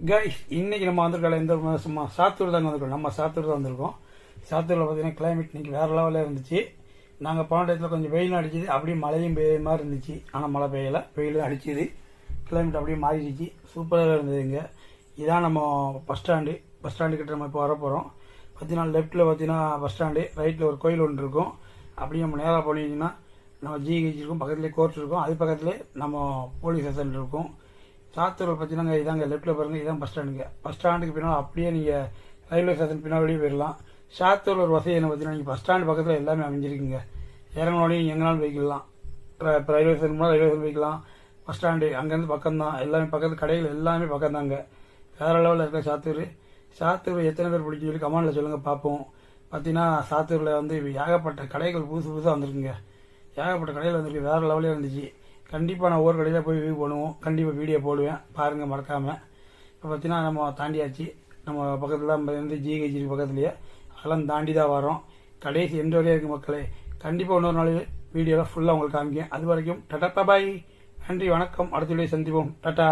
Guys இன்னைக்கு நம்ம வந்திருக்கோம் இந்த சும்மா சாத்தூர் தாங்க வந்திருக்கோம். நம்ம சாத்தூர் தான் வந்திருக்கோம். சாத்தூரில் பார்த்தீங்கன்னா கிளைமேட் இன்னைக்கு வேற லெவலில் இருந்துச்சு. நாங்கள் போன டயத்தில் கொஞ்சம் வெயிலும் அடிச்சுது, அப்படியே மழையும் பெய்ய மாதிரி இருந்துச்சு. ஆனால் மழை பெய்யலை, வெயிலும் அடிச்சுது. கிளைமேட் அப்படியே மாறிடுச்சு, சூப்பராக இருந்தது. இங்கே இதான் நம்ம பஸ் ஸ்டாண்டு கிட்ட நம்ம இப்போ வர போகிறோம். பார்த்தீங்கன்னா லெஃப்ட்டில் பார்த்தீங்கன்னா பஸ் ஸ்டாண்டு, ரைட்டில் ஒரு கோயில் ஒன்று இருக்கும். அப்படியே நம்ம நேராக போனீங்கன்னா நம்ம ஜிஹெச் இருக்கும், பக்கத்துலேயே கோர்ட் இருக்கும், அது பக்கத்துலேயே நம்ம போலீஸ் ஸ்டேஷன் இருக்கும். சாத்தூரில் பார்த்தீங்கன்னா இதாங்க லெஃப்ட்டில் பாருங்கள், இதான் பஸ் ஸ்டாண்டுங்க. பஸ் ஸ்டாண்டுக்கு பின்னால் அப்படியே நீங்கள் ரயில்வே ஸ்டேஷன் பின்னாடியே போயிடலாம். சாத்தூரில் ஒரு வசதி என்ன பார்த்தீங்கன்னா, நீங்கள் பஸ் ஸ்டாண்டு பக்கத்தில் எல்லாமே அமைஞ்சிருக்குங்க. இறங்கினோடனே நீங்கள் எங்கேனாலும் போய்க்கலாம். இப்போ ரயில்வே ஸ்டேஷன் போனால் ரயில்வே ஸ்டேஷன் போய்க்கலாம். பஸ் ஸ்டாண்டு அங்கேருந்து பக்கம் தான், எல்லாமே பக்கத்து கடைகள் எல்லாமே பக்கம் தாங்க. வேறு லெவலில் இருக்க சாத்தூர் எத்தனை பேர் பிடிக்கும் சொல்லி கமெண்டில் சொல்லுங்கள் பார்ப்போம். பார்த்தீங்கன்னா சாத்தூரில் வந்து ஏகப்பட்ட கடைகள் புதுசாக வந்திருக்குங்க. ஏகப்பட்ட கடையில் வந்திருக்கு, வேறு லெவலே இருந்துச்சு. கண்டிப்பாக நான் ஒவ்வொரு கடையில் போய் வியூ பண்ணுவோம், கண்டிப்பாக வீடியோ போடுவேன், பாருங்கள் மறக்காமல். இப்போ பார்த்தீங்கன்னா நம்ம தாண்டியாச்சு. நம்ம பக்கத்தில் வந்து ஜிஹெச் பக்கத்துலேயே அதெல்லாம் தாண்டி தான் வரோம். கடைசி எந்த வரையும் இருக்குது மக்களே. கண்டிப்பாக இன்னொரு நாள் வீடியோவில் ஃபுல்லாக உங்களுக்கு காமிக்கேன். அது வரைக்கும் டாடா பாய், நன்றி, வணக்கம். அடுத்த வீடியோ சந்திப்போம். டாடா.